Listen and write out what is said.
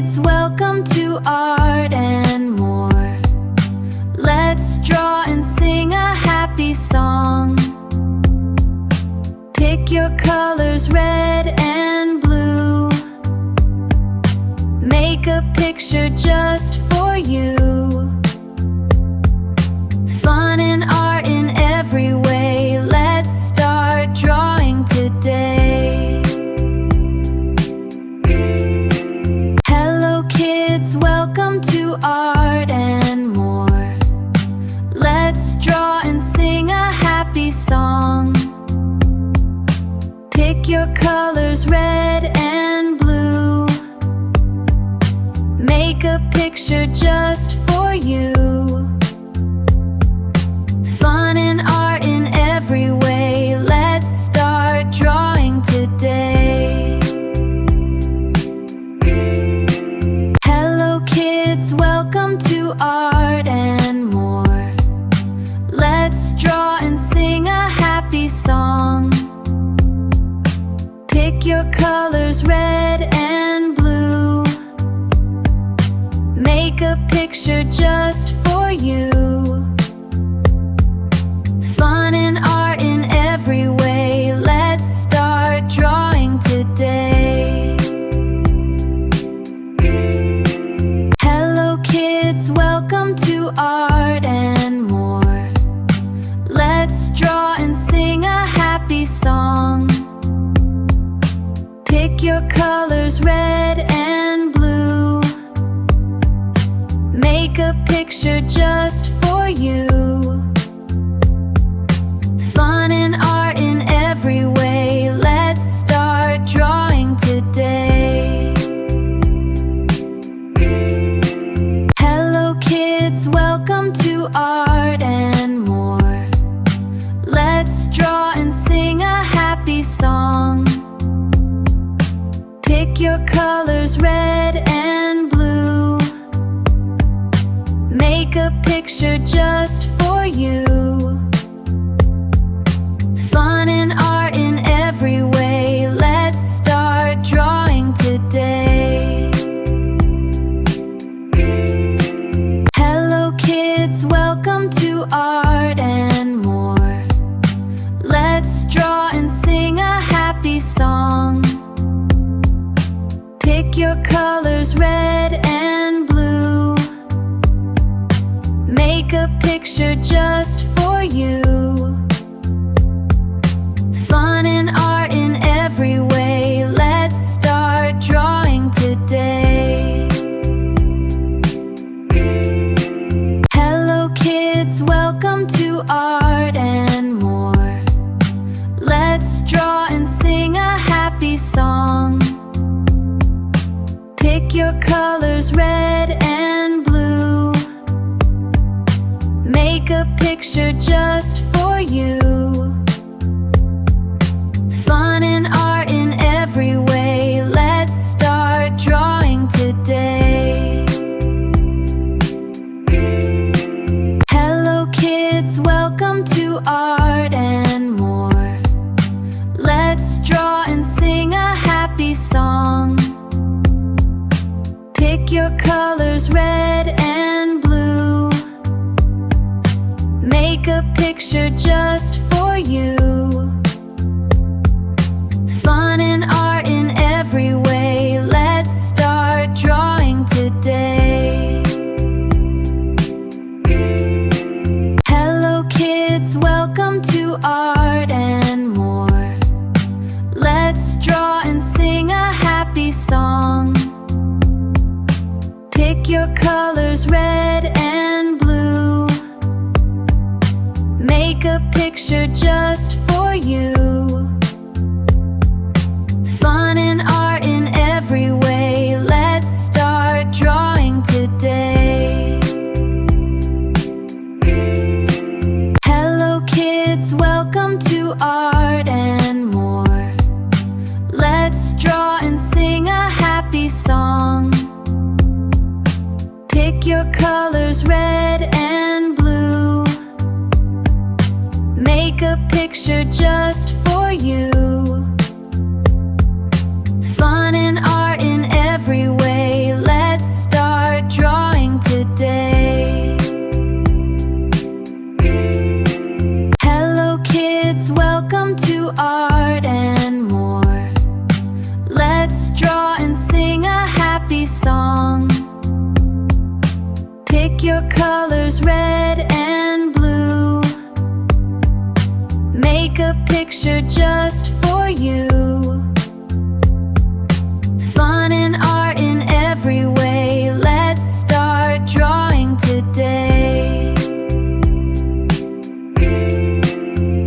kids, welcome to Art and More. Let's draw and sing a happy song. Pick your colors, red and blue. Make a picture just for you. Fun and art in every way. Let's start drawing today. Hello kids, welcome to Art and More. Let's draw and sing a happy song. Pick your colors, red and blue. Make a picture just for you. Fun and art in every way. Let's start drawing today. Hello kids, welcome to Art and More. Let's draw and sing a happy song. Pick your colors, red and blue. Make a picture just for you. Fun and art in every way. Let's start drawing today. Hello kids, welcome to Art and More. Let's draw and sing a happy song. Pick your colors, red and blue. Make a picture just for you. Fun and art in every way. Let's start drawing today. Hello kids, welcome to Art and More. Let's draw and sing a happy song. Pick your colors, red and blue. Make a picture just for you. Fun and art in every way. Let's start drawing today. Hello kids, welcome to Art and More. Let's draw and sing a happy song. Pick your colors, red and blue. Make a picture just for you. Fun and art in every way. Let's start drawing today. Hello kids, welcome to Art and More. Let's draw and sing a happy song. Pick your colors, red and blue. Make a picture just for you. Fun and art in every way. Let's start drawing today. Hello kids, welcome to Art and More. Let's draw and sing a happy song. Pick your colors, red and blue. Make a picture just for you. Fun and art in every way. Let's start drawing today. Hello kids, welcome to Art and More. Let's draw and sing a happy song. Pick your colors, red and blue. Make a picture just for you. Fun and art in every way. Let's start drawing today. Hello kids, welcome to Art and More. Let's draw and sing a happy song. Pick your colors, red and blue. Make a picture just for you. Fun and art in every way. Pick your colors red and blue. Make a picture just for you.